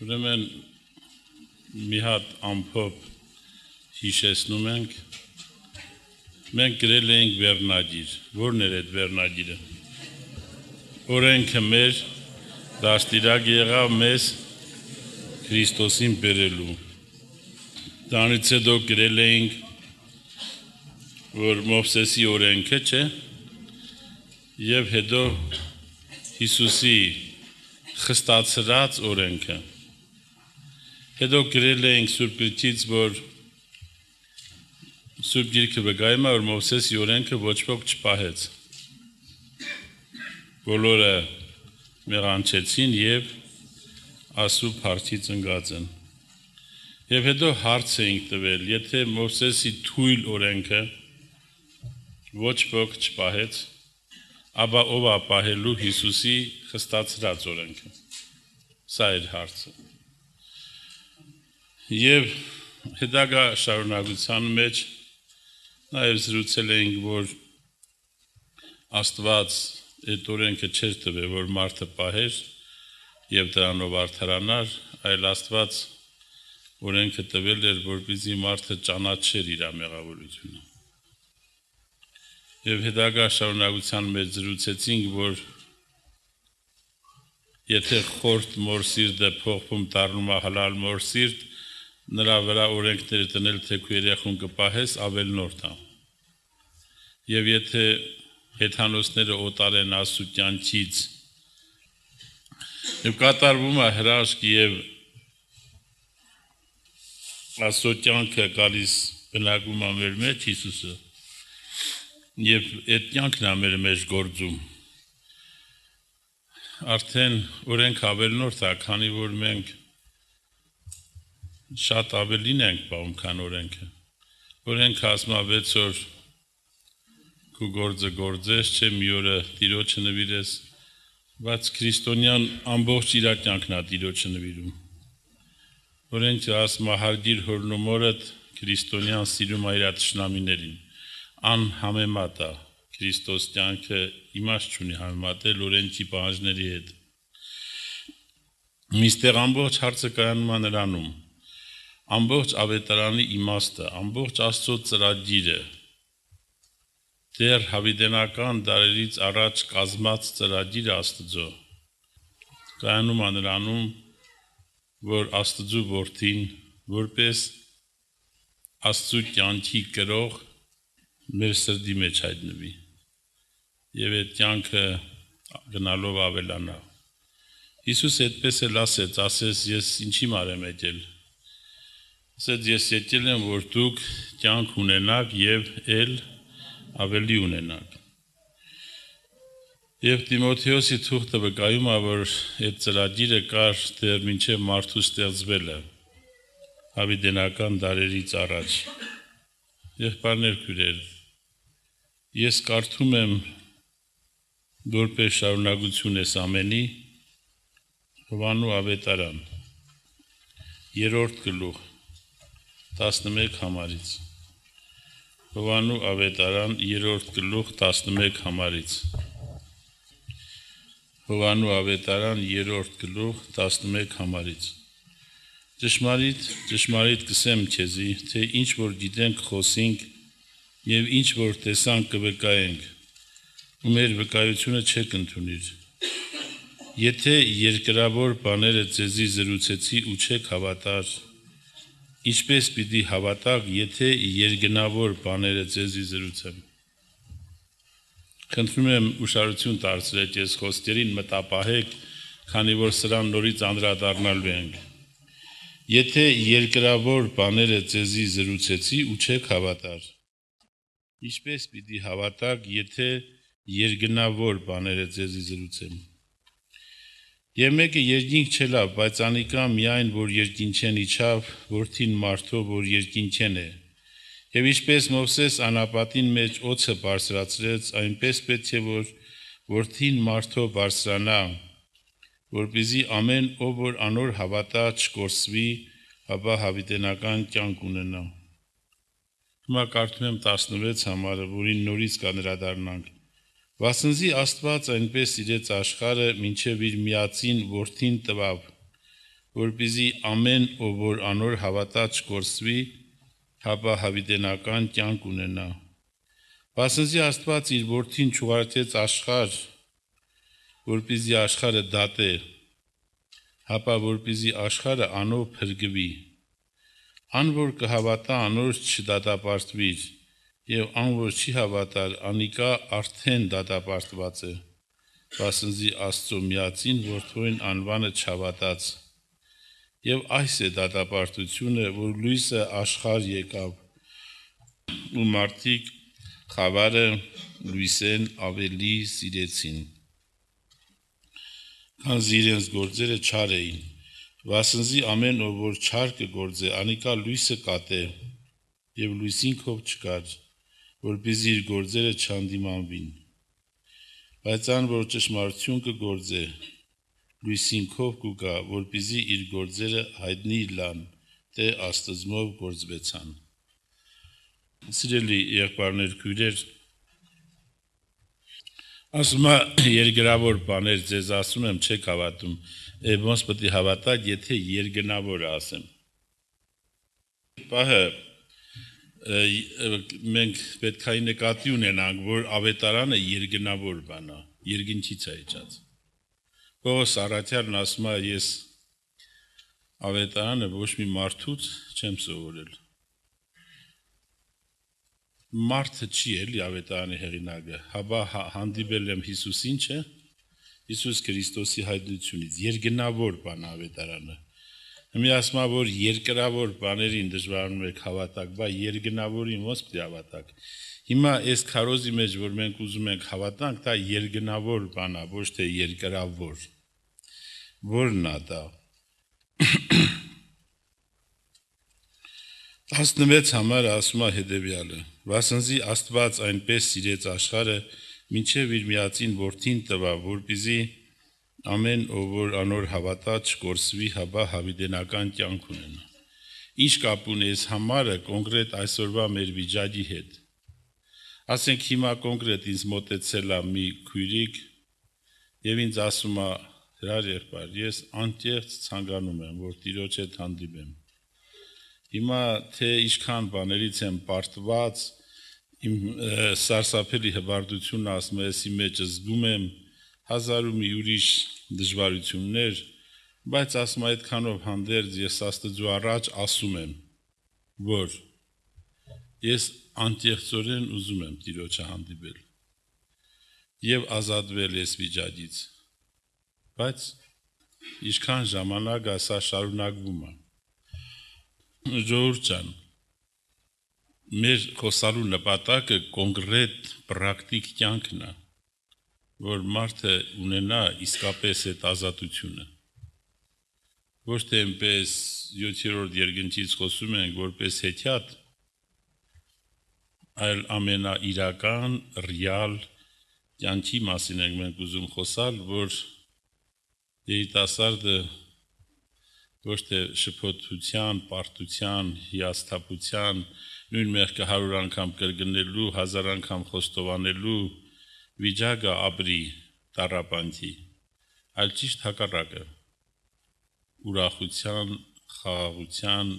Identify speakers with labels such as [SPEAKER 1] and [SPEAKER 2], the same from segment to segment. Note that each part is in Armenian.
[SPEAKER 1] Ուրեմն մի հատ ամփոփ հիշեցնում ենք, մենք գրել էինք վերնագիր, որն էր այդ վերնագիրը, օրենքը մեր դաստիարակ եղավ մեզ Քրիստոսին բերելու, դրանից հետո գրել էինք, որ Մովսեսի օրենքը չէ, և հետո Հիսուսի խստացրած օրենքը, հետո գրել էինք Սուրբ Գրքից, որ Սուրբ Գիրքը վկայում է, որ Մովսեսի օրենքը ոչ ոք չպահեց, բոլորը մեղանչեցին և Աստծու փառքից ընկած են, և հետո հարց էինք տվել, եթե Մովսեսի թույլ օրենքը ոչ ոք չպահեց, ապա ով է պահելու Հիսուսի խստացրած օրենքը, սա էր հարցը, և հետագա շարունակության մեջ նաև զրուցել էինք, որ Աստված այդ օրենքը չէր տվել, որ մարդը պահեր և դրանով արդարանար, այլ Աստված օրենքը տվել էր, որպեսզի մարդը ճանաչեր իր մեղավորությունը։ Եվ հետագա շարունակության մեջ զրուցեցինք, որ եթե խորթ մոր սիրտը փոխվում դառնում է հալալ մոր սիրտ, նրա վրա օրենքները դնել, թե քո երեխուն կպահես, ավելնորդ է։ Եվ եթե հեթանոսները օտար են Աստծու կյանքից, և կատարվում է հրաշք և Աստծու կյանքը գալիս բնակվում է մեր մեջ Հիսուսը, և այդ կյանքն է մեր մեջ գործում, արդեն օրենքը ավելնորդ է, քանի որ մենք շատ ավելին ենք պահում, քան օրենքը։ Օրենքը ասում է 6 օր քո գործը գործես, չէ մի օրը Տիրոջը նվիրես, բայց քրիստոնյան ամբողջ իր կյանքն է Տիրոջը նվիրում։ Օրենքը ասում է հարգիր հորն ու մորդ, քրիստոնյան սիրում է իր թշնամիներին, անհամեմատ է, Քրիստոս կյանքը իմաստ չունի համեմատել օրենքի պահանջների հետ։ Մինչդեռ ամբողջ հարցը կայանում է նրանում, ամբողջ ավետարանի իմաստը, ամբողջ Աստծո ծրագիրը, դեռ հավիտենական դարերից առաջ կազմած ծրագիրը Աստծո, կայանում է նրանում, որ Աստծու որդին, որպես Աստծու կյանքի կրող, մեր սրտի մեջ հայտնվի, և այդ կյանքը գնալով ավելանա։ Հիսուս այդպես էլ ասեց, ես ինչի մարեմ եկել, ասեց, ես եկել եմ, որ դուք կյանք ունենաք և էլ ավելի ունենաք։ Եվ Տիմոթեոսի թուղթը վկայում է, որ այդ ծրագիրը կար դեռ մինչև մարդու ստեղծվելը, հավիտենական դարերից առաջ։ Եղբայրներ քույրեր, ես կարդում եմ որպես շարունակություն այս ամենի Հովհաննես ավետարան 3-րդ գլուխ 11 համարից։ Հովհաննես ավետարան 3-րդ գլուխ 11 համարից։ Հովհաննես ավետարան 3-րդ գլուխ 11 համարից։ Ճշմարիտ կսեմ քեզի, թե ինչ որ գիտենք խոսենք և ինչ որ տեսանք կվկայենք, ու մեր վկայությունը չեք ընդունիր։ Եթե երկրավոր բաները ձեզի զրուցեցի ու չեք հավատար, ինչպես պիտի հավատաք, եթե երկնավոր բաները ձեզի զրուցեմ։ Խնդրում եմ ուշադրություն դարձրեք այս խոսքերին, մտապահեք, քանի որ սրան նորից անդրադառնալու ենք։ Եթե երկրավոր բաները ձեզի զրուցեցի ու չեք հավատար, ինչպես պիտի հավատաք, եթե երկնավոր բաները ձեզի զրուցեմ։ Եվ մեկը երկինք չելավ, բայց անիկա միայն, որ երկինչեն իջավ, որդին մարդով, որ երկինչեն է։ Եվ ինչպես Մովսես անապատին մեջ օձը բարձրացրեց, այնպես պետք է, որ որդին մարդով բարձրանա, որպեսզի ամեն ով որ անոր հավատա չկորսվի, ապա հավիտենական կյանք ունենա։ Հիմա կարդում եմ 16 համարը, որին նորից կանդրադառնանք։ Վասնզի Աստված այնպես իրեց աշխարհը, մինչև իր միածին որդին տվավ, որպեսզի ամեն ով որ անոր հավատա չկորսվի, հապա հավիտենական կյանք ունենա։ Վասնզի Աստված իր որդին չուղարկեց աշխարհ, որպեսզի աշխարհը դատե, հապա որպեսզի աշխարհը անով փրկվի։ Ան որ կհավատա անոր չդատապարտվիր, եւ ան որ չի հավատար, անիկա արդեն դատապարտված է, վասնզի Աստծո միածին որդին անվանը չհավատաց։ Եվ այս է դատապարտությունը, որ լույսը աշխարհ եկավ, ու մարդիկ խավարը լույսեն ավելի սիրեցին, քանզի իրենց գործերը չար էին, վասնզի ամեն ով որ չար կգործե, անիկա լույսը կատե, եւ լույսին քով չկար, որպեսզի իր գործերը չհանդիմանվին, բայց ան որ ճշմարտություն կգործե, լույսին քով կուկա, որպեսզի իր գործերը հայտնի լան, թե Աստծմով գործվեցան։ Սիրելի եղբայրներ, քույրեր, ասում է երկրավոր բաներ ձեզ ասում եմ, չեք հավատում, ոնց պետք է հավատաք, եթե երկնավոր ասեմ։ Պահը մենք պետք է նկատի ունենանք, որ ավետարանը երկնավոր բան է, երկնքից է իջած։ Պողոս առաքյալն ասում է, ես ավետարանը ոչ մի մարդուց չեմ սովորել։ Մարդը չի էլի ավետարանի հեղինակը, հաբա հանդիպել եմ Հիսուսին, չէ՞։ Հիսուս Քրիստոսի հայտնությունից երկնավոր բան ավետարանը։ Հիմա ասում է, որ երկրավոր բաներին դժվարանում եք հավատակ, բայց երկնավորին ոնց պետք է հավատակ։ Հիմա այս քարոզի մեջ, որ մենք ուզում ենք հավատանք, դա երկնավոր բան է, ոչ թե երկրավոր։ Որն է դա։ 16 համար ասում է հետևյալը. Վասնզի Աստված այնպես սիրեց աշխարհը, մինչև իր միածին որդին տվա, որպեսզի ամեն ով որ անոր հավատա չկորսվի, հապա հավիտենական կյանք ունենա։ Ինչ կապ ունի այս համարը կոնկրետ այսօրվա մեր վիճակի հետ։ Ասենք հիմա կոնկրետ ինձ մոտեցել է մի քույրիկ եւ ինձ ասում է. «Հրար եղբայր, ես անկեղծ ցանկանում եմ, որ Տիրոջ հետ հանդիպեմ»։ Հիմա թե ինչքան բաներից եմ պարտված, իմ սարսափելի հբարտությունը ասում է, եսի մեջ զգում եմ հազար ու մի ուրիշ դժվարություններ, բայց ասում է այդքանով հանդերձ ես Աստծո առաջ ասում եմ, որ ես անկեղծորեն ուզում եմ Տիրոջը հանդիպել եւ ազատվել այս վիճակից, բայց ինչքան ժամանակ ասա շարունակվում է։ Ժողովուրդ ջան, մեր խոսալու նպատակը կոնկրետ պրակտիկ կյանքն է, որ մարդը ունենա իսկապես այդ ազատությունը։ Ոչ թե այնպես 7-րդ երկնքից խոսում ենք որպես հեքիաթ, այլ ամենաիրական, ռեալ կյանքի մասին ենք մենք ուզում խոսալ, որ երիտասարդը ոչ թե շփոթության, պարտության, հիասթափության, նույն մեղքը 100 անգամ կրկնելու, 1000 անգամ խոստովանելու վիճակը ապրի տառապանքի, այլ ճիշտ հակառակը, ուրախության, խաղաղության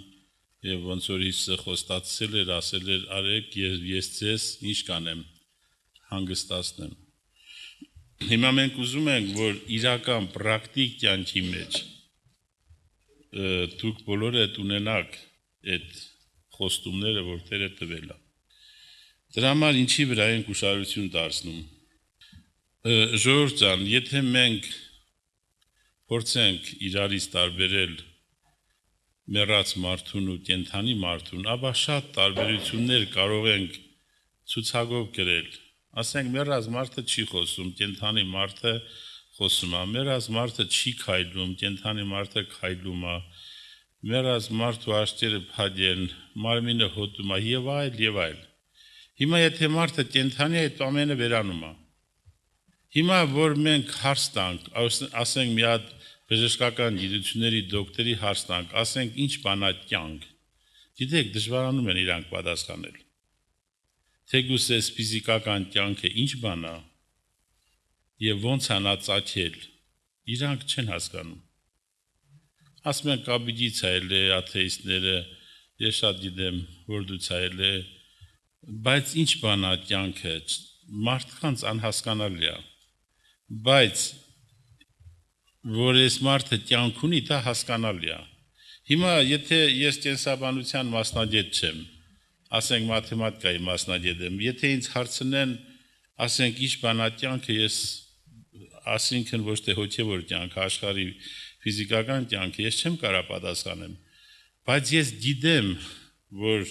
[SPEAKER 1] եւ ոնց որ Հիսուսը խոստացել էր, ասել էր, արեք ես ձեզ ինչ կանեմ, հանգստացնեմ։ Հիմա մենք ուզում ենք, որ իրական պրակտիկ կյանքի մեջ դուք բոլորը ունենաք այդ խոստումները, որ Տերը տվել է։ Դրա համար ինչի վրա ենք ուշադրություն դարձնում։ Ժողովուրդ ջան, եթե մենք փորձենք իրարից տարբերել մեռած մարդուն ու կենդանի մարդուն, ապա շատ տարբերություններ կարող ենք ցուցակով գրել։ Ասենք մեռած մարդը չի խոսում, կենդանի մարդը խոսում է, մեռած մարդը չի քայլում, կենդանի մարդը քայլում է, մեռած մարդու աչքերը փակ են, մարմինը հոտում է եւ այլ։ Հիմա եթե մարդը կենդանի է, այդ ամենը վերանում է։ Հիմա որ մենք հարց տանք, ասենք մի հատ բժշկական գիտությունների դոկտորի հարց տանք, ասենք ինչ բան է կյանք։ Գիտեք, դժվարանում են իրանք պատասխանել։ Թեկուզ էս ֆիզիկական կյանքը ինչ բան է եւ ոնց անա ծագել, իրանք չեն հասկանում։ ասում են կաբիջի ցայել է աթեիստները, ես շատ գիտեմ, որ դու ցայել է, բայց ինչ բան է կյանքը, մարդկանց անհասկանալի է, բայց որ այս մարդը կյանք ունի, դա հասկանալի է։ Հիմա եթե ես կենսաբանության մասնագետ չեմ, ասենք մաթեմատիկայի մասնագետ եմ, եթե ինձ հարցնեն, ասենք ինչ բան է կյանքը, ես ասինքն ոչ թե հոգևոր կյանքը, աշխարհի ֆիզիկական կյանքը, ես չեմ կարող պատասխանեմ, բայց ես գիտեմ, որ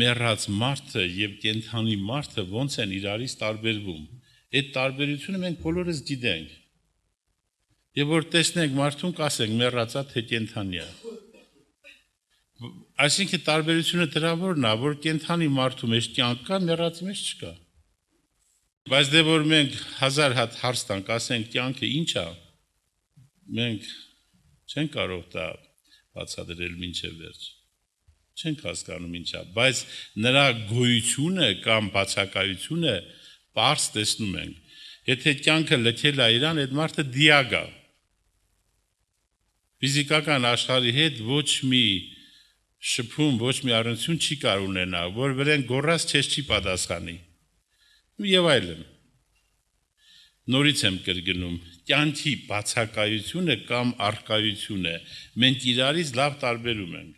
[SPEAKER 1] մեռած մարդը եւ կենդանի մարդը ոնց են իրարից տարբերվում։ Այդ տարբերությունը մենք բոլորս գիտենք։ Եվ որ տեսնենք մարդուն կասենք մեռածա թե կենդանի է։ Այսինքն տարբերությունը դրա որն է, որ կենդանի մարդու մեջ կյանք կա, մեռածի մեջ չկա։ Բայց դե որ մենք 1000 հատ հարց տանք, ասենք կյանքը ինչ է, մենք չենք կարող դա բացատրել մինչև վերջ։ Չենք հասկանում ինչ է, բայց նրա գոյությունը կամ բացակայությունը բարձ տեսնում ենք։ Եթե կյանքը լքել է իրան, այդ մարդը դիագ է։ Ֆիզիկական աշխարհի հետ ոչ մի շփում, ոչ մի առնություն չի կարող ունենալ, որ վրան գոռած չես չի պատասխանի։ Եվ այլն։ Նորից եմ կրկնում, կյանքի բացակայությունը կամ առկայությունը մենք իրարից լավ տարբերում ենք,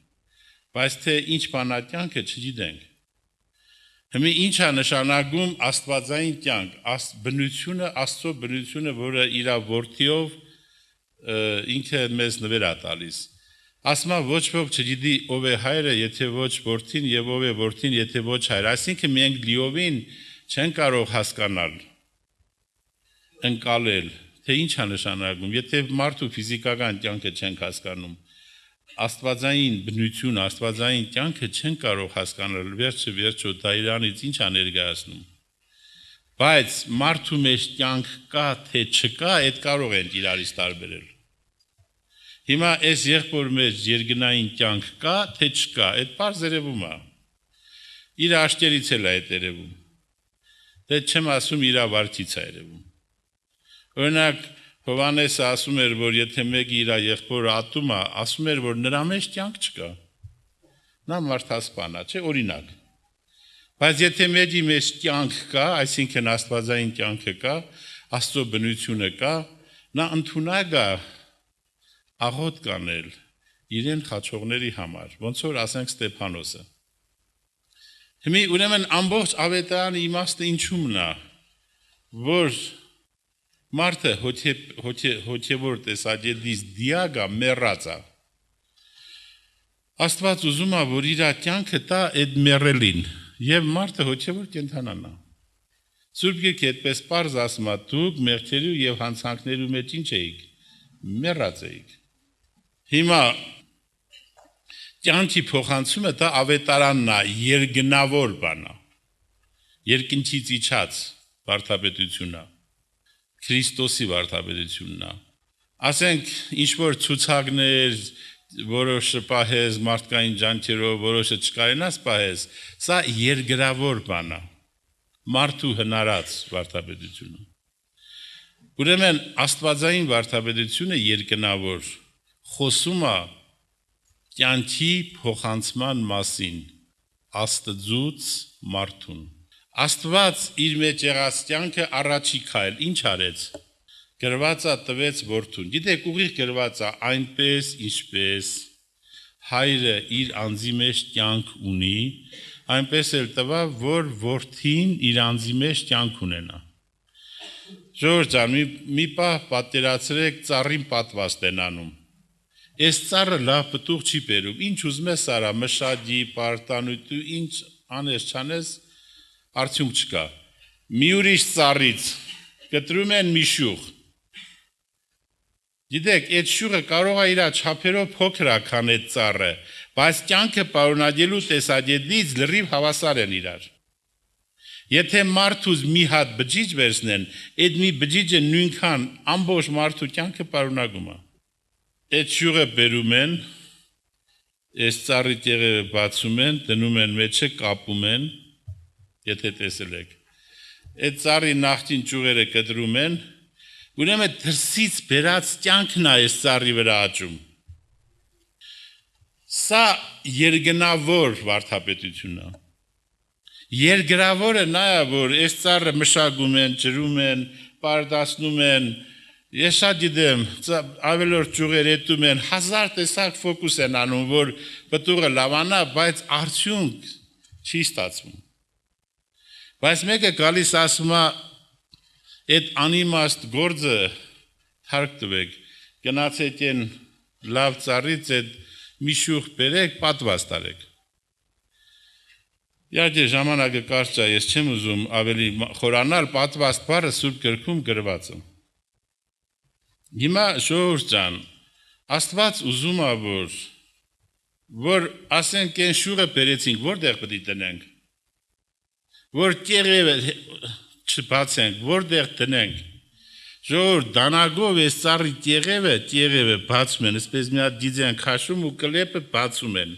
[SPEAKER 1] բայց թե ինչ բան է կյանքը չգիտենք։ Հիմա ինչ է նշանակում աստվածային կյանք, բնությունը, Աստծո բնությունը, որը իր որդիով ինքը մեզ նվեր է տալիս։ Ասма ոչ ոք չգիտի ով է հայրը, եթե ոչ որդին, եւ ով է որդին, եթե ոչ հայրը։ Այսինքն մենք լիովին չեն կարող հասկանալ, ընկալել, թե ինչ է նշանակում, եթե մարդու ֆիզիկական կյանքը չենք հասկանում, աստվածային բնություն, աստվածային կյանքը չեն կարող հասկանալ, վերջը դա իրանից ինչ է ներկայացնում։ Բայց մարդու մեջ կյանք կա, թե չկա, այդ կարող են իրարից տարբերել։ Հիմա այս եղբոր մեջ երկնային կյանք կա, թե չկա, այդ պարզ երևում է։ Իր աշկերից էլ է այդ երևում։ Դե չեմ ասում իր վարքից է երևում։ Օրինակ Հովհաննեսը ասում էր, որ եթե մեկը իր եղբորը ատում է, ասում էր, որ նրա մեջ կյանք չկա։ Նա մարդասպան է, չէ՞, օրինակ։ Բայց եթե մեկի մեջ կյանք կա, այսինքն աստվածային կյանքը կա, Աստծո բնությունը կա, նա ընդունակ է աղոտ կանել իրեն խաչողների համար, ոնց որ ասենք Ստեփանոսը։ Հիմա ուրեմն ամբողջ ավետարանի իմաստը ինչու՞մն է, որ մարդը հոգևոր տեսակետից դիագա մեռած է։ Աստված ուզում է, որ իր կյանքը տա այդ մեռելին, եւ մարդը հոգևոր կենդանանա։ Սուրբ Գիրքը այդպես պարզ ասում է, դուք մեղքերու եւ հանցանքներու մեջ ինչ էիք, մեռած էիք։ Հիմա կյանքի փոխանցումը դա ավետարանն է, երկնավոր բան է։ Երկնքից իջած վարդապետությունն է։ Քրիստոսի վարդապետությունն է։ Ասենք ինչ որ ցուցակներ, որոշը պահես մարդկային ջանքերով, որոշը չկարենաս պահես, սա երկրավոր բան է։ Մարդու հնարած վարդապետությունը։ Ուրեմն աստվածային վարդապետությունը երկնավոր խոսում է կյանքի փոխանցման մասին Աստծուց մարդուն։ Աստված իր մեջ եղած կյանքը առաջի քայլ ինչ արեց։ Գրվածա տվեց որդուն։ Գիտեք, ուղիղ գրվածա այնպես ինչպես հայրը իր անձի մեջ կյանք ունի, այնպես էլ տվա, որ որդին իր անձի մեջ կյանք ունենա։ Ժողովուրդ ջան, մի պահ պատկերացրեք ծառին պատվաստ են անում։ Այս ծառը լավ պտուղ չի բերում, ինչ ուզում ես արա, մշակի, պարտանուտու, ինչ անես չանես, արդյունք չկա։ Մի ուրիշ ծառից կտրում են մի շյուղ։ Գիտեք, այդ շյուղը կարող է իր չափերով փոքր է, քան այդ ծառը, բայց կյանքը պարունակելու տեսակետից լրիվ հավասար են իրար։ Եթե մարդուց մի հատ բջիջ վերցնեն, այդ մի բջիջը նույնքան ամբողջ մարդու կյանքը պարունակում է։ Այդ շյուղը բերում են, այս ծառի տեղերը բացում են, դնում են մեջը, կապում են, եթե տեսել եք։ Այդ ծառի նախկին ճյուղերը կտրում են, ուրեմն դրսից բերած կյանքն է այս ծառի վրա աճում։ Սա երգնավոր վարդապետությունն է։ Երգրավորը նա է, որ այս ծառը մշակում են, ջրում են, պարդացնում են, ես շատ գիտեմ, ավելորդ ճյուղեր էտում են, հազար տեսակ ֆոկուս են անում, որ պտուղը լավանա, բայց արդյունք չի ստացվում։ Բայց մեկը գալիս ասում է, այդ անիմաստ գործը թարք տվեք, գնացեք են լավ ծառից այդ մի շուխ բերեք, պատված տարեք։ Իհարկե ժամանակը կարճ է, ես չեմ ուզում ավելի խորանալ, պատված բառը Սուրբ գրքում գրված է։ Հիմա ժողովուրդ ջան, Աստված ուզում է, որ ասենք այն շուղը բերեցինք, որտեղ պետք է տնենք։ Որ կեղևը չբացենք, որտեղ տնենք։ Ժողովուրդ դանագով այս ծառի կեղևը բացում են, այսպես մի հատ դիզեն քաշում ու կլեպը բացում են։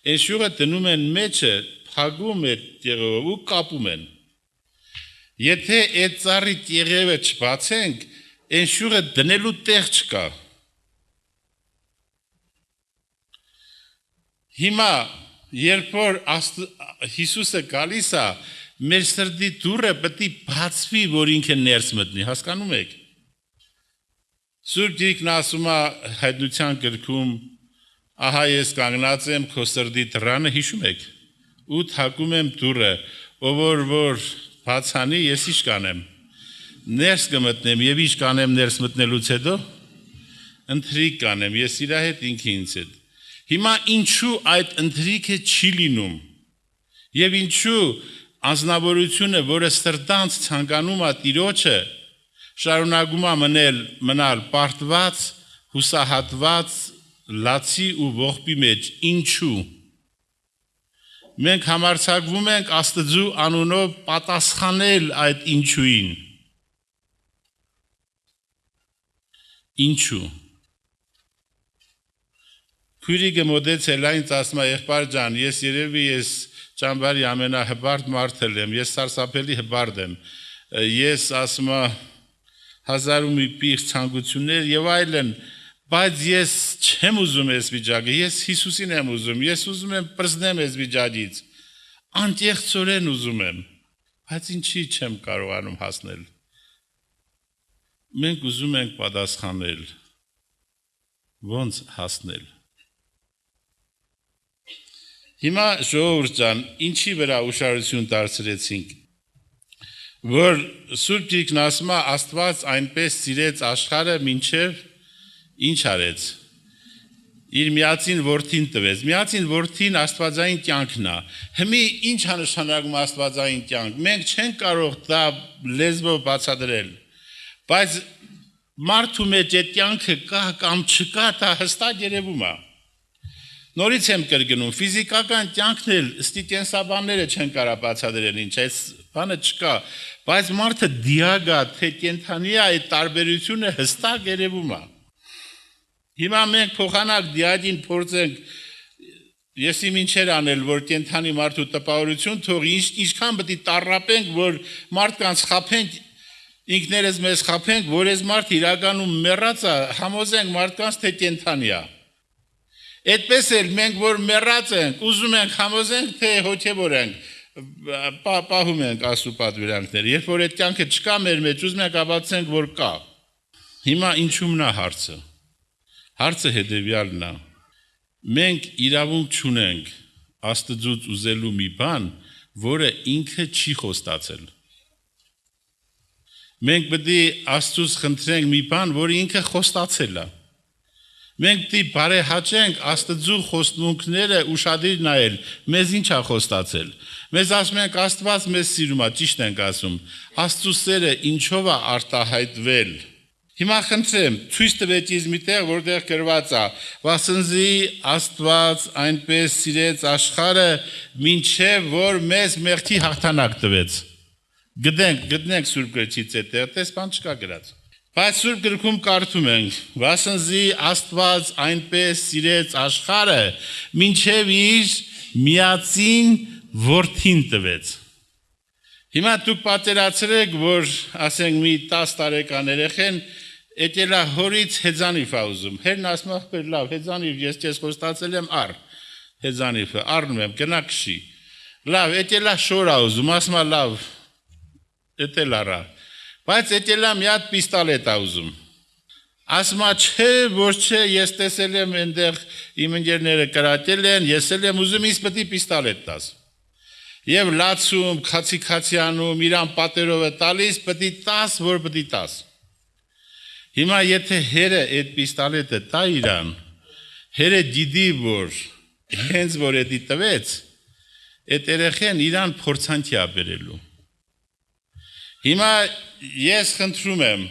[SPEAKER 1] Այն շուղը դնում են մեջը, փակում է կեղևը ու կապում են։ Եթե այդ ծառի կեղևը չբացենք, այն շուղը դնելու տեղ չկա։ Հիմա երբ որ Հիսուսը գալիս է, մեր սրտի դուռը պետք է բացվի, որ ինքը ներս մտնի, հասկանում եք։ Սուրբ Գիրքն ասում է Հայտնության գրքում, ահա ես կանգնած եմ քո սրտի դռանը, հիշում եք, ու թակում եմ դուռը, ով որ բացանի, ես ինչ կանեմ։ Ներս կմտնեմ եւ ինչ կանեմ ներս մտնելուց հետո ընթրիք կանեմ, ես իր հետ ինքը ինձ հետ։ Հիմա ինչու այդ ընթրիքը չի լինում։ Եվ ինչու անձնավորությունը, որը սրտանց ցանկանում է Տիրոջը, շարունակում է մնալ պարտված, հուսահատված, լացի ու ողբի մեջ, ինչու։ Մենք համարձակվում ենք Աստծու անունով պատասխանել այդ ինչուին։ Ինչու։ Քույրիկը մոտեցել այն ասում է, եղբայր ջան, ես ճամբարի ամենահբարդ մարդը եմ, ես սարսափելի հբարդ եմ, ես ասում եմ հազար ու մի պիղծ ցանկություններ եւ այլն, բայց ես չեմ ուզում այս վիճակը, ես Հիսուսին եմ ուզում, ես ուզում եմ պրծնեմ այս վիճակից, անկեղծորեն ուզում եմ, բայց ինչի չեմ կարողանում հասնել։ Մենք ուզում ենք պատասխանել, ոնց հասնել։ Հիմա ժողովուրդ ջան, ինչի վրա ուշադրություն դարձրեցինք, որ Սուրբ Գիրքն ասում է Աստված այնպես սիրեց աշխարհը, մինչև ինչ արեց։ Իր միածին որդին տվեց։ Միածին որդին աստվածային կյանքն է։ Հիմա ինչ է նշանակում աստվածային կյանք։ Մենք չենք կարող դա լեզվով բացատրել։ Բայց մարդու մեջ այդ կյանքը կա կամ չկա, դա հստակ երևում է։ Նորից եմ կրկնում, ֆիզիկական կյանքն էլ ըստ կենսաբանները չեն կարող բացատրել ինչ, այս բանը չկա, բայց մարդը դիագ է, թե կենդանի է, այդ տարբերությունը հստակ երևում է։ Հիմա մենք փոխանակ դիագին փորձենք, ես իմ ինչեր անել, որ կենդանի մարդու տպավորություն թողի, ինչքան պետք է տառապենք, որ մարդկանց խաբենք, ինքներս մեզ խաբենք, որ այս մարդ իրականում մեռած է, համոզենք մարդկանց, թե կենդանի է։ Այդպես էլ մենք որ մեռած ենք, ուզում ենք համոզենք, թե հոգևոր ենք, պահում ենք Աստծո պատվիրանքները, երբ որ այդ կյանքը չկա մեր մեջ, ուզում ենք ապացուցենք, որ կա։ Հիմա ինչու՞մն է հարցը։ Հարցը հետևյալն է. մենք իրավունք չունենք Աստծուց ուզելու մի բան, որը ինքը չի խոստացել։ Մենք պետք է Աստծուց խնդրենք մի բան, որը ինքը խոստացել է։ Մենք պետք է բարեհաճենք Աստծու խոստմունքները ուշադիր նայել, մեզ ինչ է խոստացել։ Մեզ ասում ենք Աստված մեզ սիրում է, ճիշտ ենք ասում։ Աստծու սերը ինչով է արտահայտվել։ Հիմա խնդրեմ, ցույց տվեք ինձ մի տեղ, որտեղ գրված է. «Վասնզի Աստված այնպես սիրեց աշխարհը, մինչև որ մեզ մեղքի հաղթանակ տվեց»։ Գտնենք Սուրբ գրքից այդ տեղ, բան չկա գրած։ Բայց Սուրբ գրքում կարդում ենք. «Վասնզի Աստված այնպես սիրեց աշխարհը, մինչև իր միածին որդին տվեց»։ Հիմա դուք պատկերացրեք, որ ասենք մի 10 տարեկան երեխեն եկել է հորից հեծանիվ է ուզում։ Հերն ասում է, լավ, հեծանիվ ես քեզ խոստացել եմ առ։ հեզանիվը, առնում եմ, գնա քշի։ Լավ, էտելա շորա ուզում, ասում եմ լավ, էտել արա։ Բայց էտելա մի հատ պիստոլետ ա ուզում։ Ասում եմ, չէ, որ չէ, ես տեսել եմ այնտեղ իմ ընկերները կրատել են, ես եմ ուզում ինձ պետք է պիստոլետ տաս։ Եվ լացում, քացի անում, իրան պատերով է տալիս, պետք է տաս, որ պետք է տաս։ Հիմա եթե հերը այդ պիստոլետը տա իրան, հերը գիտի, որ հենց որ էդի տվեց, այդ երեխեն իրան փորձանքի ա բերելու։ Հիմա ես խնդրում եմ,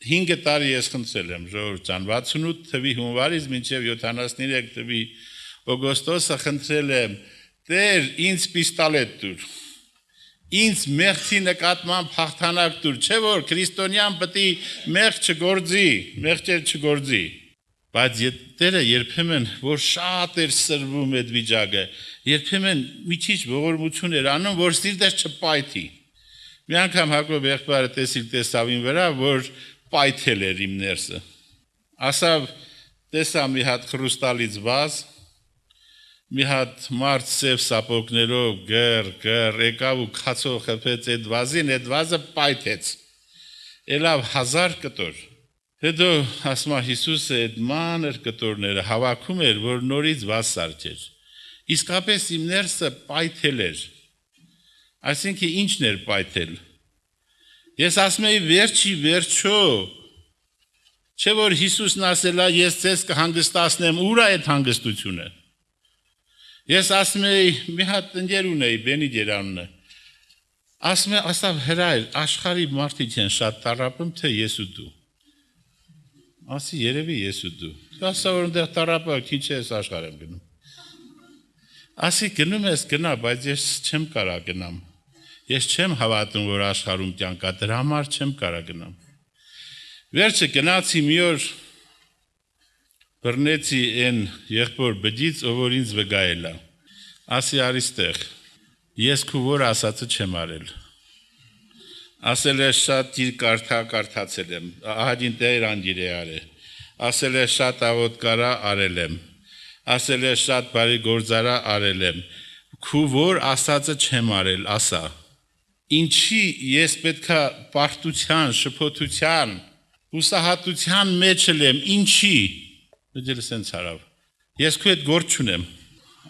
[SPEAKER 1] 5 տարի ես խնդրել եմ, ժողովուրդ ջան, 68 թվի հունվարից մինչև 73 թվի օգոստոսը խնդրել եմ, Տեր, ինձ պիստոլետ տուր, ինձ մեղքի նկատմամբ հաղթանակ տուր, չէ որ քրիստոնյան պետք է մեղք չգործի, բայց Տերը երբեմն, որ շատ էր սրվում այդ վիճակը, երբեմն մի քիչ ողորմություն էր անում, որ սիրտս չպայթի։ Մի անգամ Հակոբ եղբայրը տեսավ ին վրա, որ պայթել էր իմ ներսը։ Ասավ, տեսա մի հատ խրուստալից վազ, մի հատ մարդ սև սապոգներով գր եկավ ու քացով խփեց այդ վազին, այդ վազը պայթեց։ Էլավ 1000 կտոր։ Հետո ասում է Հիսուսը այդ մանր կտորները հավաքում էր, որ նորից վազ սարքեր։ Իսկապես իմ ներսը պայթել էր։ Այսինքն ինչն էր պայթել։ Ես ասում եի վերջո, չէ որ Հիսուսն ասել է ես ձեզ կհանգստացնեմ, ուր է այդ հանգստությունը։ Ես ասում եի մի հատ ընկեր ունեի, Բենի Գերանունը։ Ասում է, ասավ հրայր, աշխարհի մարդիկ են շատ տառապում, թե ես ու դու։ Ասի երևի ես ու դու։ Ասա որ այնտեղ տառապակ, ինչ ես աշխարհ եմ գնում։ Ասի գնում ես գնա, բայց ես չեմ կարա գնամ։ Ես չեմ հավատում, որ աշխարհում կյանք կա, դրա համար չեմ կարա գնամ։ Վերջը գնացի մի օր բռնեցի այն եղբոր բջից, ով որ ինձ վգայել է։ Ասի արիստեղ, ես քու որ ասածը չեմ արել։ Ասել է շատ դիր կարդացել եմ, ահագին տեր անգիր է արել։ Ասել է շատ աղոտ կարա արել եմ։ Ասել է շատ բարի գործարա արել եմ։ Քու որ ասածը չեմ արել, ասա։ Ինչի ես պետքա պարտության, շփոթության, հուսահատության մեջ եմ, ինչի։ Դե սենց հարավ։ Ես քու հետ գործ չունեմ։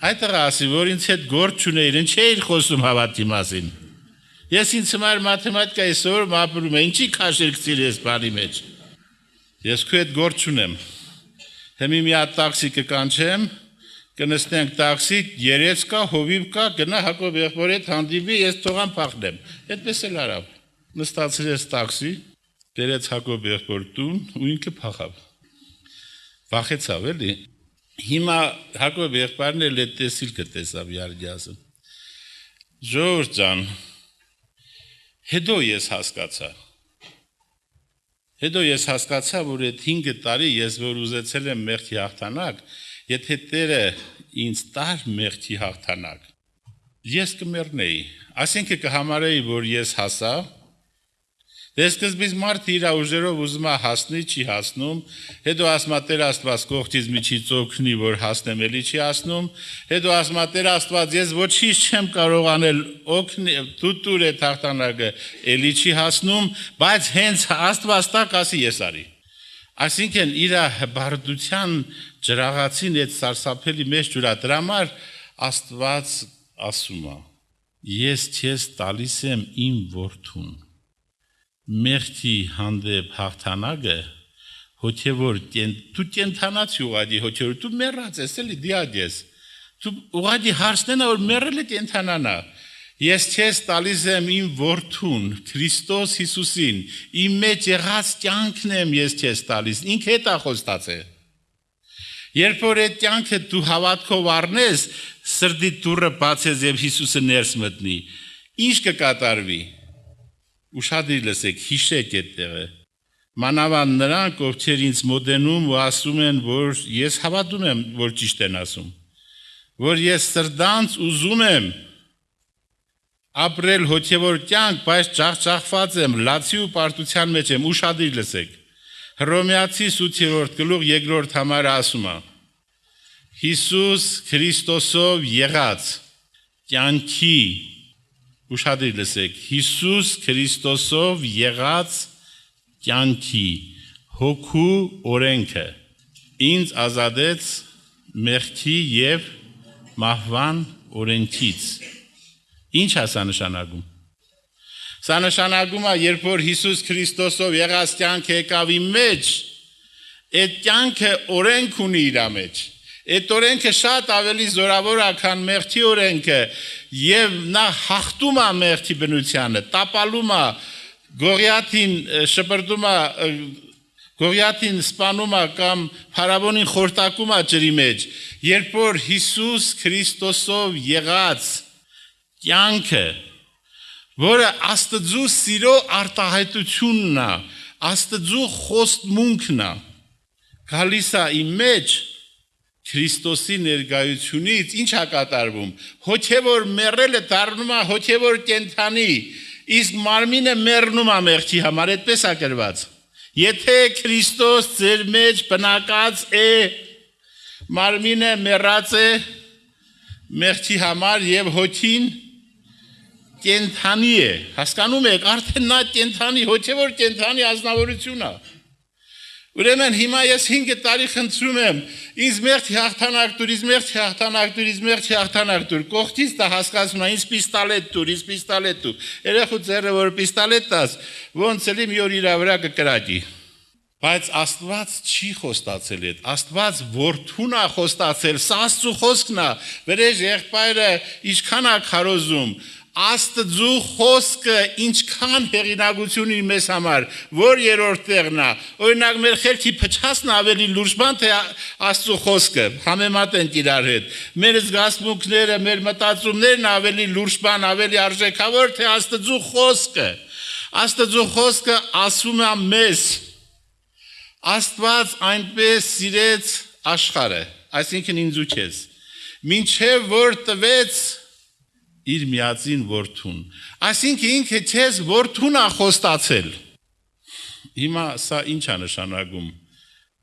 [SPEAKER 1] Այդտեղ ասի, որ ինձ հետ գործ չունեիր, ինչ էիր խոսում հավատի մասին։ Ես ինձ համար մաթեմատիկայի սովորում ապրում եմ, ինչի քաշել գցիր ես բանի մեջ։ Ես քու հետ գործ չունեմ։ Հիմի մի հատ տաքսի կկանչեմ, կնստենք տաքսի, երեց կա, հովիվ կա, գնա Հակոբ եղբոր հետ հանդիպի, ես թողամ փախնեմ։ Այդպես էլ արավ։ Նստացրեց տաքսի, բերեց Հակոբ եղբոր տուն ու ինքը փախավ։ Վախեցավ էլի։ Հիմա Հակոբ եղբայրն էլ այդ տեսիլքը տեսավ Յարգյասը։ Ժողովուրդ ջան, հետո ես հասկացա, որ այդ 5 տարի ես որ ուզեցել եմ մեղքի հաղթանակ, եթե Տերը ինձ տար մեղքի հաղթանակ, ես կմեռնեի, այսինքն կհամարեի, որ ես հասա, դե սկզբից մարդը իր ուժերով ուզում է հասնի, չի հասնում, հետո ասում է Տեր Աստված կողքից միջից օգնի, որ հասնեմ, էլի չի հասնում, հետո ասում է Տեր Աստված ես ոչինչ չեմ կարող անել, օգնի, դու տուր այդ հաղթանակը, էլի չի հասնում, բայց հենց Աստված տակ ասի ես արի։ Այսինքն իր հբարդության ջրաղացին այդ սարսափելի մեջ ջուրա դրա համար Աստված ասում է ես քեզ տալիս եմ իմ որդուն մեղքի հանդեպ հաղթանակը հոգևոր դու կենթանացի ուղղակի հոգևոր դու մեռած ես էլի դիակ ես դու ուղղակի հարցնենա որ մեռել է կենթանանա ես քեզ տալիս եմ իմ որդուն Քրիստոս Հիսուսին իմ մեջ եղած կյանքն եմ ես քեզ տալիս ինքը հետ է խոստացել երբ որ այդ կյանքը դու հավատքով առնես սրտի դուռը բացես եւ Հիսուսը ներս մտնի ինչ կկատարվի ուշադիր լսեք հիշեք այդ տեղը մանավանդ նրանք ովքեր ինձ մոտենում ու ասում են որ ես հավատում եմ որ ճիշտ են ասում որ ես սրտանց ուզում եմ ապրել հոգևոր կյանք բայց ջախջախված եմ լացի ու պարտության մեջ եմ ուշադիր լսեք Հռոմեացի 8-րդ գլուխ 2-րդ համարը ասում է Հիսուս Քրիստոսով եղած կյանքի ուշադրի լսեք Հիսուս Քրիստոսով եղած կյանքի հոգու օրենքը ինձ ազատեց մեղքի եւ մահվան օրենքից ինչ է սա նշանակում Սա նշանակում է երբ որ Հիսուս Քրիստոսով եղած կյանքը եկավ իմ մեջ այդ կյանքը օրենք ունի իր մեջ Այդ օրենքը շատ ավելի զորավոր է քան մեղքի օրենքը եւ նա հաղթում է մեղքի բնությանը տապալում է գողիաթին շպրտում է գողիաթին սպանում է կամ փարավոնին խորտակում է ջրի մեջ երբ որ Հիսուս Քրիստոսով եղած կյանքը որը Աստծո սիրո արտահայտությունն է Աստծո խոստմունքն է գալիս է իմ մեջ Քրիստոսի ներկայությունից ինչ է կատարվում հոգևոր մեռելը դառնում է հոգևոր կենդանի իսկ մարմինը մեռնում է մեղքի համար այդպես է գրված եթե Քրիստոս ձեր մեջ բնակած է մարմինը մեռած է մեղքի համար եւ հոգին կենդանի է հասկանում եք արդեն նա կենդանի հոգևոր կենդանի ազնվորություն է Ուրեմն հիմա ես 5 տարի խնդրում եմ ինձ մեղքի հաղթանակ տուր, ինձ մեղքի հաղթանակ տուր, ինձ մեղքի հաղթանակ տուր։ Կողքից դա հասկացում եմ, ինձ պիստոլետ տուր, ինձ պիստոլետ տուր։ Երեխու ձեռը որ պիստոլետ տաս, ոնց էլի մի օր իր վրա կկրակի։ Բայց Աստված չի խոստացել այդ։ Աստված որդուն է խոստացել, սա Աստծո խոսքն է։ Վրեժ եղբայրը ինչքան է քարոզում Աստծո խոսքը ինչքան հեղինակություն ունի մեզ համար, որ երրորդ տեղն է։ Օրինակ մեր խելքի փչացն ավելի լուրջ բան թե Աստծո խոսքը, համեմատենք իրար հետ։ Մեր զգացմունքները, մեր մտածումներն ավելի լուրջ բան, ավելի արժեքավոր թե Աստծո խոսքը։ Աստծո խոսքը ասում է մեզ Աստված այնպես սիրեց աշխարհը, այսինքն ինձ ու քեզ, մինչև որ տվեց իր միածին որդուն, այսինքն ինքը քեզ որդուն է խոստացել։ Հիմա սա ինչ է նշանակում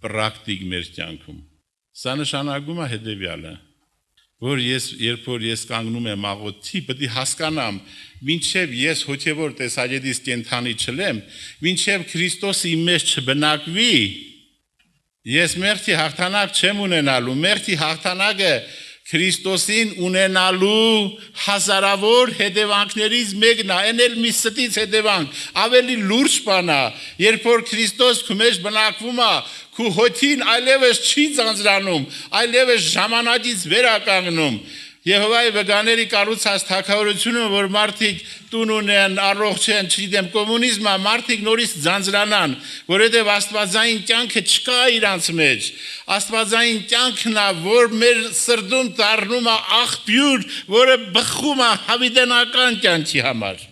[SPEAKER 1] պրակտիկ մեր կյանքում։ Սա նշանակում է հետևյալը, որ երբ որ ես կանգնում եմ աղոթի, պետք է հասկանամ, մինչև ես հոգևոր տեսակետից կենդանի չլեմ, մինչև Քրիստոսը իմ մեջ չբնակվի, ես մեղքի հաղթանակ չեմ ունենալու, մեղքի հաղթանակը Քրիստոսին ունենալու հազարավոր հետևանքներից մեկն է, այն էլ մի ստից հետևանք, ավելի լուրջ բան է, երբ որ Քրիստոս քո մեջ բնակվում է, քո հոգին այլևս չի ձանձրանում, այլևս ժամանակից վեր է կանգնում։ Եհովայի վկաների կառուցած թագավորությունը, որ մարդիկ տուն ունեն, առողջ են, չգիտեմ, կոմունիզմը, մարդիկ նորից ձանձրանան, որովհետև աստվածային կյանքը չկա իրանց մեջ։ Աստվածային կյանքն է, որ մեր սրտում դառնում է աղբյուր, որը բխում է հավիտենական կյանքի համար։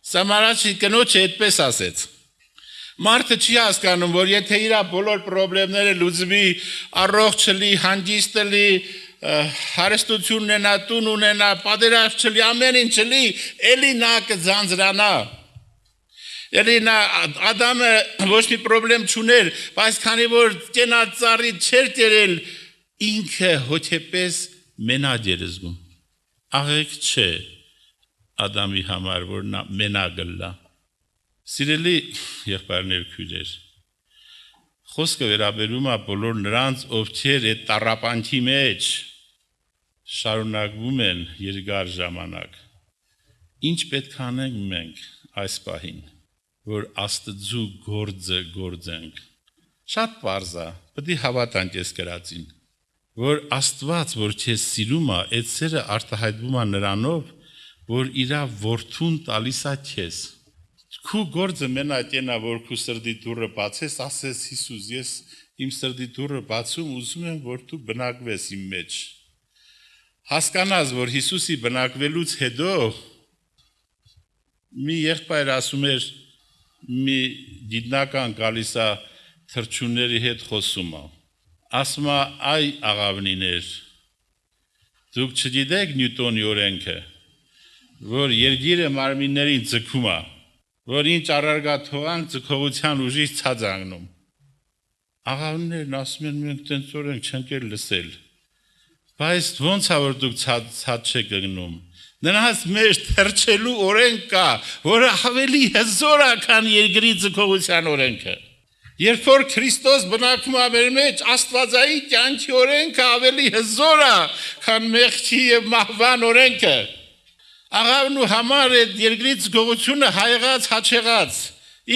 [SPEAKER 1] Սամարացի կնոջը այդպես ասեց։ Մարդը չի հասկանում, որ եթե իր բոլոր խնդիրները լուծվի, առողջ լինի, հանգիստ լինի, հարստություն ունենա, տուն ունենա, պատերազմ չլի, ամեն ինչ չլի, էլի նա կձանձրանա։ Էլի նա Ադամը ոչ մի խնդրեմ չուներ, բայց քանի որ կենացարի չէր տերել, ինքը հոգեպես մենակ էր զգում։ Աղեք չէ Ադամի համար, որ նա մենակ գլա։ Սիրելի եղբայրներ քույրեր, խոսքը վերաբերում է բոլոր նրանց, ովքեր այդ տառապանքի մեջ շարունակվում են երկար ժամանակ։ Ինչ պետք է անենք մենք այս պահին, որ Աստծո գործը գործենք։ Շատ պարզ է, պետք է հավատանք այս գրածին, որ Աստված, որ քեզ սիրում է, այդ սերը արտահայտվում է նրանով, որ իր որդուն տալիս է քեզ։ Քու գործը մենակ ենա, որ քու սրտի դուռը բացես, ասես Հիսուս, ես իմ սրտի դուռը բացում, ուզում եմ, որ դու բնակվես իմ մեջ։ Հասկանաս, որ Հիսուսի բնակվելուց հետո մի եղբայր ասում էր, մի գիտնական գալիս է թռչունների հետ խոսում է։ Ասում է, այ աղավնիներ, դուք չգիտեք Նյուտոնի օրենքը, որ երկիրը մարմիններին ձգում է, որ ինչ առարգա թողանք ձգողության ուժից ցած անգնում։ Աղավնիներն ասում են, մենք տենց օրենք չենք էլ լսել։ Բայց ոնց է որ դուք ցած չեք գնում։ Նրանց մեջ թրջելու օրենք կա, որը ավելի հզոր է, քան երկրի ձգողության օրենքը։ Երբ որ Քրիստոս բնակվում է մեր մեջ, Աստվածային կյանքի օրենքը ավելի հզոր է, քան մեղքի եւ մահվան օրենքը։ Աղավն ու համար այդ երկրի ձգողությունը հայեղած, հաչեղած,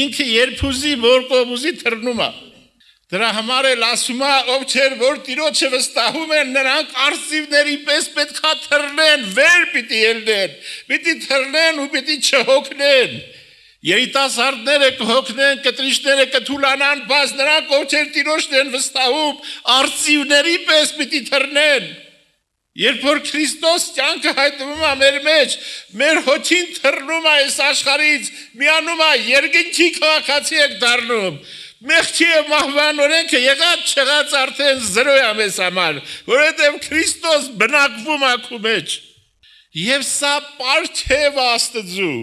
[SPEAKER 1] ինքը երբ ուզի, որ կողմուզի թռնում է։ Դրա համար էլ ասում է, ով չէր, որ Տիրոջը վստահում են, նրանք արծիվների պես պետքա թռնեն, վեր պիտի ելնեն, պիտի թռնեն ու պիտի չհոգնեն։ Երիտասարդները կհոգնեն, կտրիշները կթուլանան, բայց նրանք ով չէր Տիրոջն են վստահում, արծիվների պես պիտի թռնեն։ Երբ որ Քրիստոս կյանքը հայտնվում է մեր մեջ, մեր հոգին թռնում է այս աշխարհից, միանում է երկնքի քաղաքացի եք դառնում։ Մեղքի եւ մահվան օրենքը եղած չեղած արդեն զրո է մեզ համար, որովհետեւ Քրիստոս բնակվում է քո մեջ։ Եվ սա պարգև Աստծու։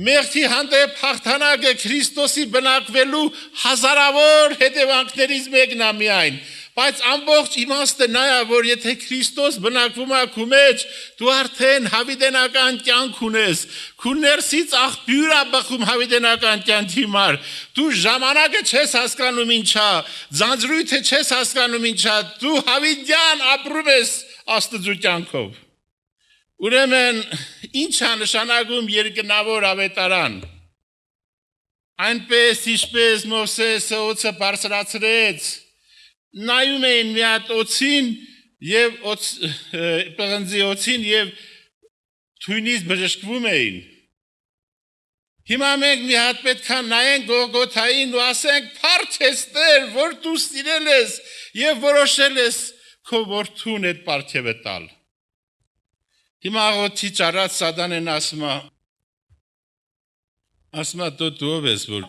[SPEAKER 1] Մեղքի հանդեպ հաղթանակը Քրիստոսի բնակվելու հազարավոր հետևանքներից մեկն է միայն։ Բայց ամբողջ իմաստը նա է, որ եթե Քրիստոս բնակվում է քո մեջ, դու արդեն հավիտենական կյանք ունես։ Քո ներսից աղբյուր է բխում հավիտենական կյանքի համար։ Դու ժամանակը չես հասկանում ինչա, ձանձրույթը չես հասկանում ինչա, դու հավիտյան ապրում ես Աստծու կյանքով։ Ուրեմն ինչ է նշանակում երկնավոր ավետարան։ Այնպես ինչպես Մովսեսը օձը բարձրացրեց, նայում էին մի հատ օձին եւ պղնձի օձին եւ թույնից բժշկվում էին։ Հիմա մենք մի հատ պետք է նայենք Գողգոթային ու ասենք փառք ես Տեր, որ դու սիրել ես եւ որոշել ես քո որդուն այդ պարգևը տալ։ Հիմա աղոթի ճարած Սատանեն ասում է դու ով ես որ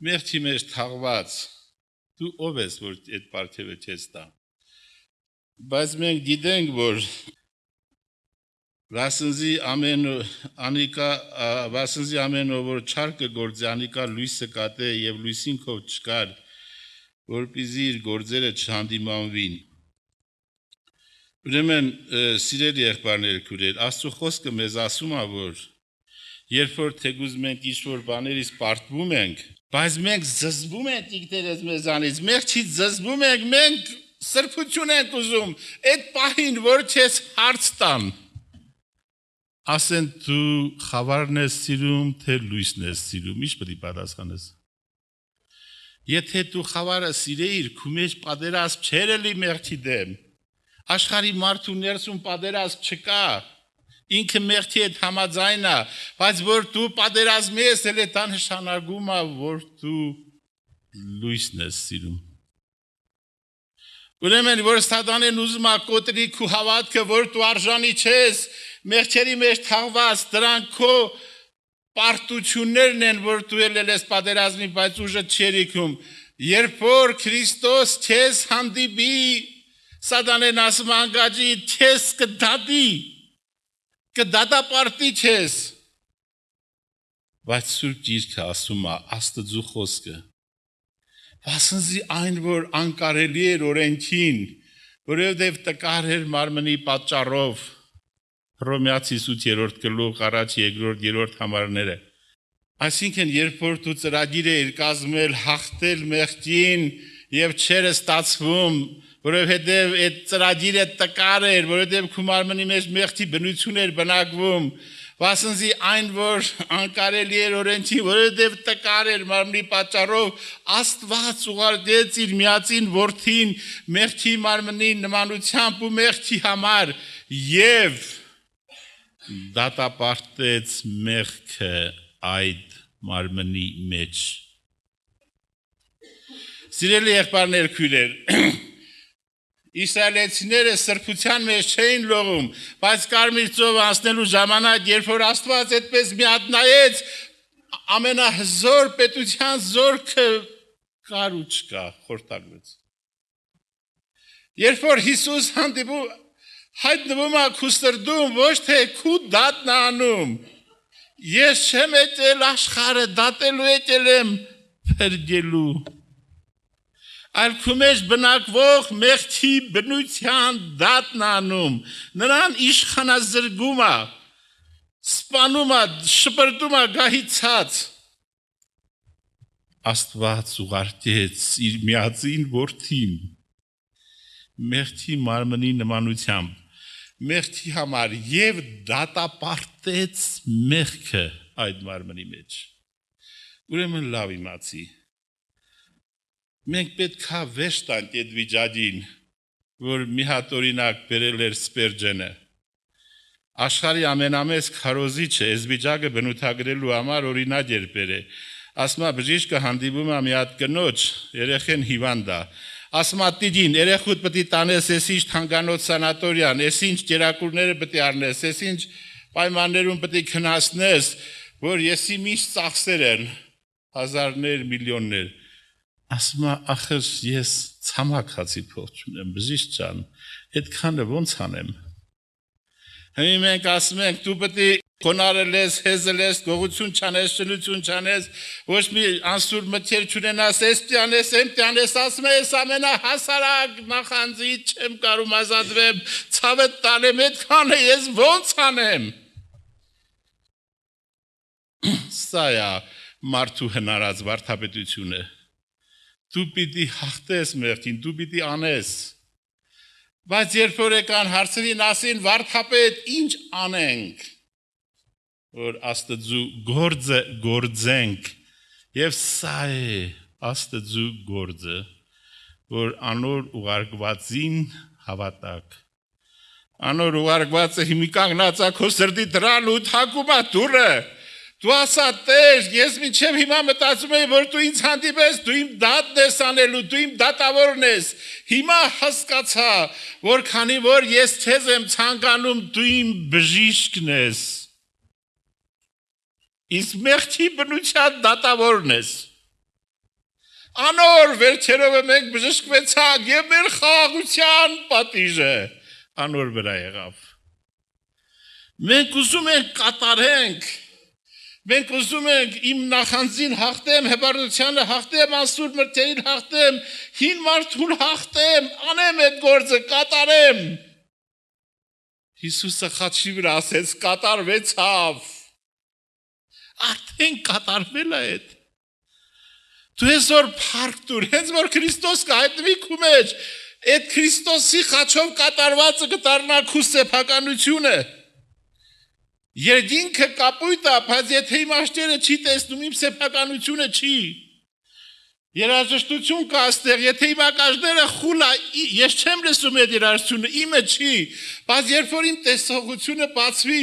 [SPEAKER 1] մեղքի մեջ թաղված դու ով ես որ այդ պարգևը չես տա։ Բայց մենք գիտենք որ վասնզի ամեն որ չարկը գործի անիկա լույսը կատե եւ լույսին քով չկար որպեսզի իր գործերը չհանդիմանվին։ Ուրեմն սիրելի եղբայրներ քույրեր, Աստծո խոսքը մեզ ասում է որ երբ որ թեկուզ մենք ինչ-որ բաներից պարտվում ենք, բայց մենք զզվում ենք ինքներս մեզանից, մեղքից զզվում ենք, մենք սրբություն ենք ուզում, այդ պահին որ քեզ հարց տան, ասեն դու խավարն ես սիրում, թե լույսն ես սիրում, ինչ պետք է պատասխանես։ Եթե դու խավարը սիրեիր, քո մեջ պատերազմ չէր էլի մեղքի դեմ, աշխարհի մարդու ներսում պատերազմ չկա, ինքը մեղքի հետ համաձայն է, բայց որ դու պատերազմի ես, էլ դա նշանակում է, որ դու լույսն ես սիրում։ Ուրեմն որ Սատանեն ուզում է կոտրի քո հավատքը, որ դու արժանի չես, մեղքերի մեջ թաղված, դրանք քո պարտություններն են, որ դու ելել ես պատերազմի, բայց ուժը չեր իքում։ Երբ որ Քրիստոս քեզ հանդիպի, Սատանեն ասում անգաջի քեզ կդատի, կդատապարտի չես։ Բայց Սուրբ Գիրքը ասում է Աստծու խոսքը։ Վասնզի այն որ անկարելի էր օրենքին, որովհետև տկար էր մարմնի պատճառով, Հռոմեացի 8-րդ գլուխ, 1-2-3 համարները։ Այսինքն երբ որ դու ծրագիր ես կազմել հաղթել մեղքին եւ չեր ստացվում, որովհետև այդ ծրագիրը տկար էր, որովհետև քո մարմնի մեջ մեղքի բնություն էր բնակվում, վասնզի այն որ անկարելի էր օրենքի, որովհետև տկար էր մարմնի պատճառով, Աստված ուղարկեց իր միածին որդին մեղքի մարմնի նմանությամբ ու մեղքի համար եւ դատապարտեց մեղքը այդ մարմնի մեջ։ Սիրելի եղբայրներ քույրեր, Իսրայելցիները սրբության մեջ չէին լողում, բայց Կարմիր ծովը անցնելու ժամանակ, երբ որ Աստված այդպես մի հատ նայեց, ամենահզոր պետության զորքը կար ու չկա, խորտակվեց։ Երբ որ Հիսուս հայտնվում է քո սրտում, ոչ թե քո դատն անում, ես չեմ եկել աշխարհը դատելու, եկել եմ փրկելու։ այլ քու մեջ բնակվող մեղքի բնության դատն անում, նրան իշխանազրկում է, սպանում է, շպրտում է գահիցած։ Աստված ուղարկեց իր միածին որդին մեղքի մարմնի նմանությամբ, մեղքի համար եւ դատապարտեց մեղքը այդ մարմնի մեջ։ Ուրեմն լավ իմացի։ Մենք պետք է վեշ տանք այդ վիճակին, որ մի հատ օրինակ բերել էր Սպերջենը։ Աշխարհի ամենամեծ քարոզիչը այս վիճակը բնութագրելու համար օրինակ էր բերել։ Ասма բժիշկը հանդիպում է մի հատ կնոջ, երեխեն հիվանդ է։ Ասма տիջին, երեխուդ պետք է տանես, ես ինչ թանկանոց սանատորիան, ես ինչ ջերակուրները պետք է առնես, ես ինչ պայմաններում պետք է քնասնես, որ եսի միշտ ծախսեր են, հազարներ, միլիոններ։ Ասма ախր ես ցամաք հացի փող չունեմ, բժիշկ ջան, այդքանը ոնց անեմ։ Հիմա մենք ասում ենք, դու պետք է կոնարել ես, հեզել ես, գողություն չանես, շնություն չանես, ոչ մի անսուր մտքեր չունենաս, ես տյանես, եմ տյանես, ասում ես ամենահասարակ նախանձից չեմ կարում ազատվեմ, ցավդ տանեմ, այդքանը ես ոնց անեմ։ Սա է մարդու հնարած վարդապետությունը։ Դու պիտի հաղթես մեղքին, դու պիտի անես։ Բայց երբ որ եկան հարցրին ասին վարդապետ, ինչ անենք, որ Աստծու գործը գործենք, եւ սա է Աստծու գործը, որ անոր ուղարկվածին հավատակ։ Անոր ուղարկվածը հիմի կանգնած է քո սրտի դրան ու թակում է դուրը։ Դու ասա Տեր, ես մինչև հիմա մտածում եմ, որ դու ինձ հանդիպես, դու իմ դատն ես անելու, դու իմ դատավորն ես։ Հիմա հասկացա, որ քանի որ ես քեզ եմ ցանկանում, դու իմ բժիշկն ես։ Իսկ մեղքի բնության դատավորն ես։ Անոր վերջերով մենք բժշկվեցանք եւ մեր խաղաղության պատիժը անոր վրա եղավ։ Մենք ուզում ենք կատարենք, մենք ուզում ենք իմ նախանձին հաղթեմ, հպարտությանը հաղթեմ, անսուր մրթերին հաղթեմ, հին մարդուն հաղթեմ, անեմ այդ գործը, կատարեմ։ Հիսուսը խաչի վրա ասեց, կատարվեցավ։ Արդեն կատարվել է այդ։ Դու այսօր փառք տուր, հենց որ Քրիստոս կհայտնվի քու մեջ, այդ Քրիստոսի խաչով կատարվածը կդառնա քու սեփականությունը։ Երկինքը կապույտ է, բայց եթե իմ աշտերը չի տեսնում, իմ սեփականությունը չի։ Երաժշտություն կա այստեղ, եթե իմ ակաժները խուլ է, ես չեմ լսում այդ երաժշտությունը, իմը չի, բայց երբ որ իմ տեսողությունը բացվի,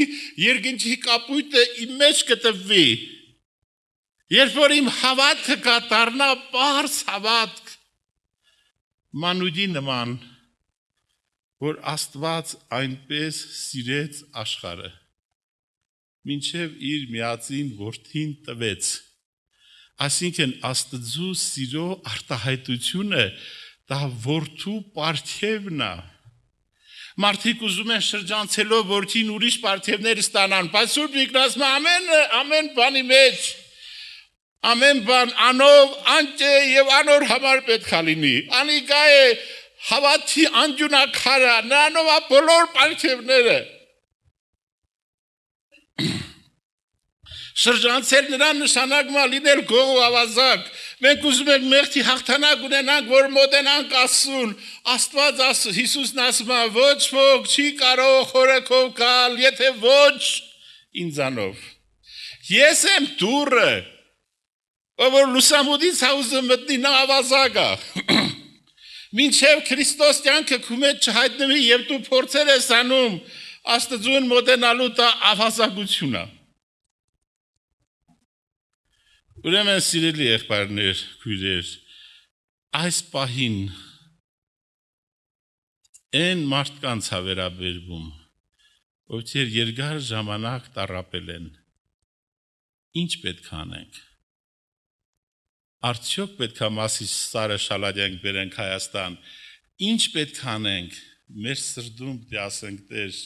[SPEAKER 1] երկինքի կապույտը իմ մեջ կտվվի։ Երբ որ իմ հավատքը կդառնա պարզ հավատք, մանուկի նման, որ Աստված այնպես սիրեց աշխարհը, մինչև իր միածին որդին տվեց։ Այսինքն Աստծու սիրո արտահայտությունը դա որդու պարգևն է։ Մարդիկ ուզում են շրջանցելով որդին ուրիշ պարգևներ ստանան, բայց Սուրբ Միկնասը ամեն բանի մեջ, ամեն բան անով, անջե եւ անոր համար պետք է լինի։ Անիկա է հավատի անջունակարը, նրանով է բոլոր պարգևները։ Շրջանցել նրան նշանակում է լինել գող ու ավազակ։ Մենք ուզում ենք մեղքի հաղթանակ ունենանք, որ մոտենանք Աստծուն։ Աստված Հիսուսն ասում է, ոչ ոք չի կարող խորեքով գալ, եթե ոչ ինձանով։ Ես եմ դուռը, որ լուսամուտից ուզում մտնի, նա ավազակ է։ Մինչև Քրիստոս կյանքը քու մեջ չհայտնվի եւ դու փորձեր ես անում, Աստծուն մոտենալու դա ավազակություն է։ Ուրեմն սիրելի եղբայրներ, քույրեր, այս պահին այն մարդկանց հավերաբերվում, ովքեր երկար ժամանակ տառապել են, ինչ պետք է անենք։ Արդյոք պետք է Մասիս Սարը շալադյանք բերենք Հայաստան, ինչ պետք է անենք, մեր սրտում դասենք Տեր։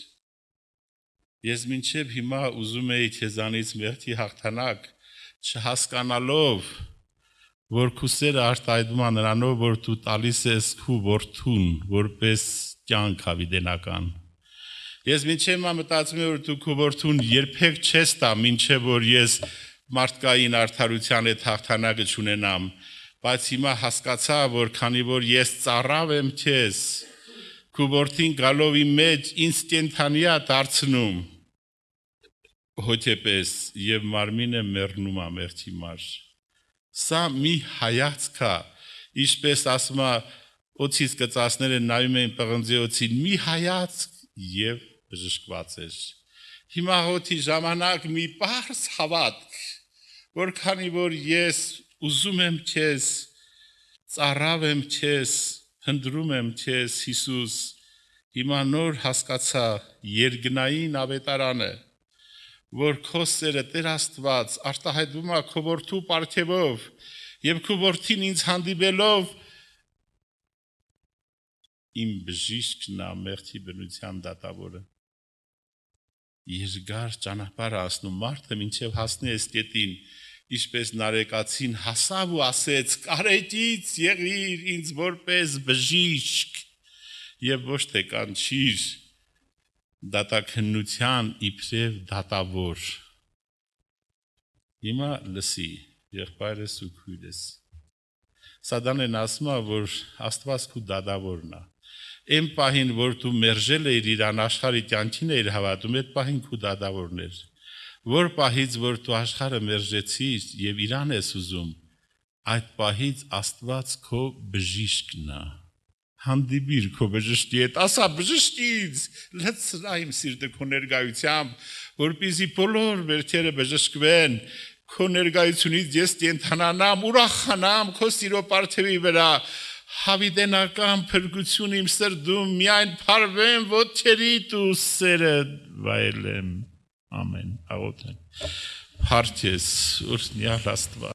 [SPEAKER 1] Ես մինչև հիմա ուզում էի քեզանից մեղքի հաղթանակ չհասկանալով, որ քու սերը արտահայտվում է նրանով, որ դու տալիս ես քու որդուն, որպես կյանք հավիտենական։ Ես մինչև մտածում եմ, որ դու քու որդուն երբեք չես տա, մինչև որ ես մարդկային արդարության հետ հաղթանակը չունենամ, բայց հիմա հասկացա, որ քանի որ ես ծառավ եմ քեզ, քու որդին գալով իմ մեջ ինձ կենդանի է դարձնում հոգեպես եւ մարմինը մեռնում է մեր համար։ Սա մի հայացք է, ինչպես ասում է օծից կծածները նայում էին պղնձի օծին, մի հայացք եւ բժշկված էր։ Հիմա հոթի ժամանակ մի պարզ հավատք, որքանի որ ես ուզում եմ քեզ, ծառավ եմ քեզ, հնդրում եմ քեզ Հիսուս, հիմա նոր հասկացա երկնային ավետարանը, որ քո սերը Տեր Աստված արտահայտվում է քո որդու պարգևով եւ քո որդին ինձ հանդիպելով իմ բժիշկն է մեղքի բնության դատավորը։ Երկար ճանապարհ ասնում մարդը մինչև հասնի այս կետին, ինչպես նարեկացին հասավ ու ասեց. «Կարեկից եղիր ինձ որպես բժիշկ» եւ ոչ թե կանչիր դատաքննության իբրև դատավոր։ Հիմա լսի, եղբայրս ու քույրս։ Սատանեն ասում է, որ Աստված քու դատավորն է։ Այն պահին, որ դու մերժել ես իր անաշխարհի կյանքին ես հավատում, այդ պահին քու դատավորն ես։ Որ պահից, որ դու աշխարհը մերժեցիր եւ իրան ես ուզում, այդ պահից Աստված քո բժիշկն է։ Հանդիպիր քո բժշկի հետ, ասա բժշկից, լցրա իմ սիրտը քո ներկայությամբ, որպեսզի բոլոր վերքերը բժշկվեն, քո ներկայությունից ես կենթանանամ, ուրախանամ քո սիրո պարգևի վրա, հավիտենական փրկություն իմ սրտում, միայն փարվեմ ոտքերիդ ու սերը վայելեմ։ Ամեն, աղոթեմ։ Փառք ես, օրհնյալ Աստված։